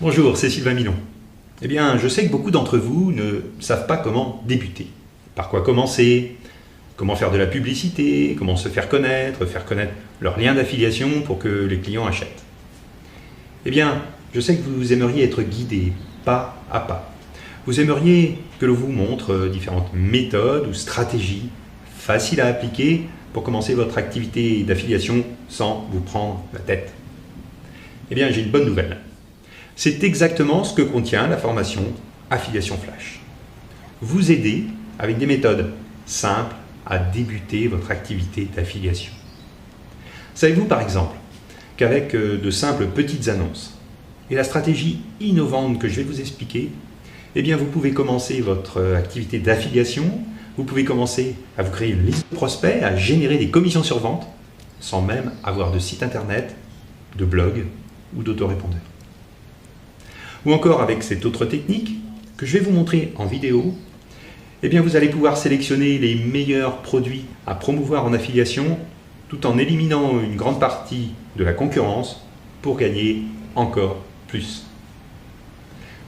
Bonjour, c'est Sylvain Milon. Eh bien, je sais que beaucoup d'entre vous ne savent pas comment débuter. Par quoi commencer? Comment faire de la publicité? Comment se faire connaître leur lien d'affiliation pour que les clients achètent? Eh bien, je sais que vous aimeriez être guidé pas à pas. Vous aimeriez que l'on vous montre différentes méthodes ou stratégies faciles à appliquer pour commencer votre activité d'affiliation sans vous prendre la tête. Eh bien, j'ai une bonne nouvelle. C'est exactement ce que contient la formation Affiliation Flash. Vous aider avec des méthodes simples à débuter votre activité d'affiliation. Savez-vous par exemple qu'avec de simples petites annonces et la stratégie innovante que je vais vous expliquer, eh bien vous pouvez commencer votre activité d'affiliation, vous pouvez commencer à vous créer une liste de prospects, à générer des commissions sur vente sans même avoir de site internet, de blog ou d'autorépondeur. Ou encore avec cette autre technique que je vais vous montrer en vidéo, eh bien vous allez pouvoir sélectionner les meilleurs produits à promouvoir en affiliation tout en éliminant une grande partie de la concurrence pour gagner encore plus.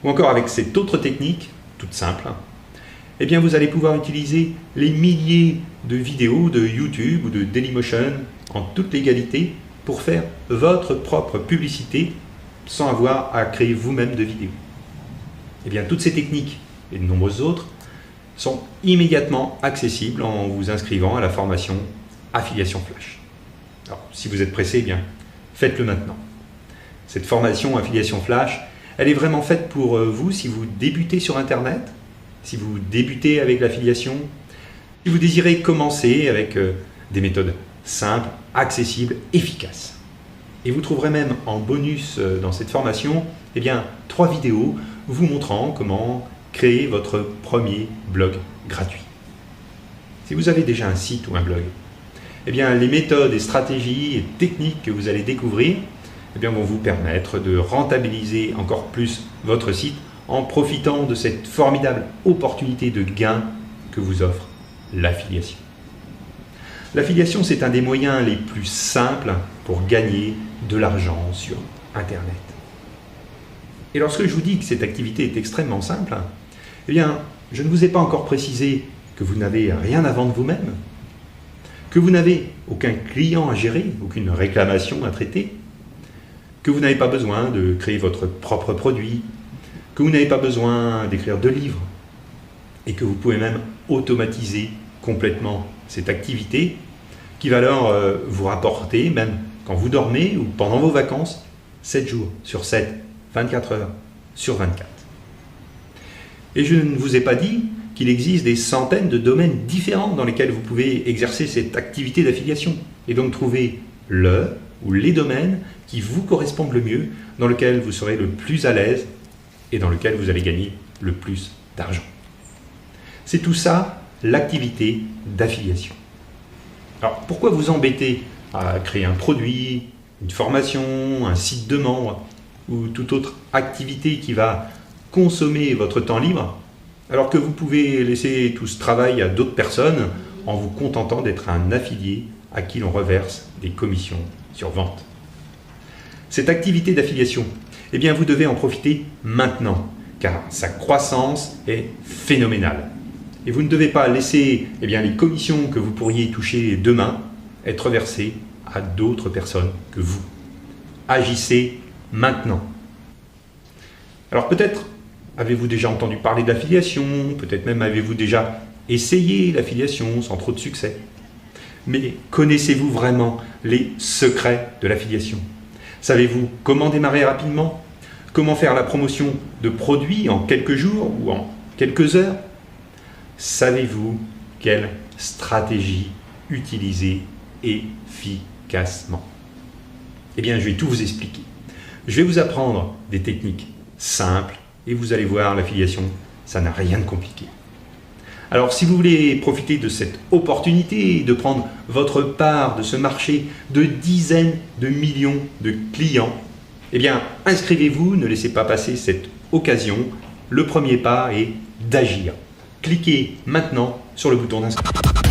Ou encore avec cette autre technique, toute simple, eh bien vous allez pouvoir utiliser les milliers de vidéos de YouTube ou de Dailymotion en toute légalité pour faire votre propre publicité sans avoir à créer vous-même de vidéos. Eh bien, toutes ces techniques et de nombreuses autres sont immédiatement accessibles en vous inscrivant à la formation Affiliation Flash. Alors, si vous êtes pressé, eh bien, faites-le maintenant. Cette formation Affiliation Flash, elle est vraiment faite pour vous si vous débutez sur Internet, si vous débutez avec l'affiliation, si vous désirez commencer avec des méthodes simples, accessibles, efficaces. Et vous trouverez même en bonus dans cette formation 3 vidéos vous montrant comment créer votre premier blog gratuit. Si vous avez déjà un site ou un blog, eh bien, les méthodes et stratégies et techniques que vous allez découvrir vont vous permettre de rentabiliser encore plus votre site en profitant de cette formidable opportunité de gain que vous offre l'affiliation. L'affiliation, c'est un des moyens les plus simples pour gagner de l'argent sur Internet. Et lorsque je vous dis que cette activité est extrêmement simple, eh bien, je ne vous ai pas encore précisé que vous n'avez rien à vendre vous-même, que vous n'avez aucun client à gérer, aucune réclamation à traiter, que vous n'avez pas besoin de créer votre propre produit, que vous n'avez pas besoin d'écrire de livres, et que vous pouvez même automatiser complètement cette activité qui va alors vous rapporter, même quand vous dormez ou pendant vos vacances, 7 jours sur 7, 24 heures sur 24. Et je ne vous ai pas dit qu'il existe des centaines de domaines différents dans lesquels vous pouvez exercer cette activité d'affiliation et donc trouver le ou les domaines qui vous correspondent le mieux, dans lesquels vous serez le plus à l'aise et dans lesquels vous allez gagner le plus d'argent. C'est tout ça, l'activité d'affiliation. Alors, pourquoi vous embêter à créer un produit, une formation, un site de membre ou toute autre activité qui va consommer votre temps libre, alors que vous pouvez laisser tout ce travail à d'autres personnes en vous contentant d'être un affilié à qui l'on reverse des commissions sur vente. Cette activité d'affiliation, eh bien, vous devez en profiter maintenant, car sa croissance est phénoménale. Et vous ne devez pas laisser les commissions que vous pourriez toucher demain être versées à d'autres personnes que vous. Agissez maintenant. Alors peut-être avez-vous déjà entendu parler d'affiliation, peut-être même avez-vous déjà essayé l'affiliation sans trop de succès. Mais connaissez-vous vraiment les secrets de l'affiliation? Savez-vous comment démarrer rapidement? Comment faire la promotion de produits en quelques jours ou en quelques heures? Savez-vous quelle stratégie utiliser efficacement? Eh bien, je vais tout vous expliquer. Je vais vous apprendre des techniques simples et vous allez voir, l'affiliation, ça n'a rien de compliqué. Alors, si vous voulez profiter de cette opportunité de prendre votre part de ce marché de dizaines de millions de clients, eh bien, inscrivez-vous, ne laissez pas passer cette occasion. Le premier pas est d'agir. Cliquez maintenant sur le bouton d'inscription.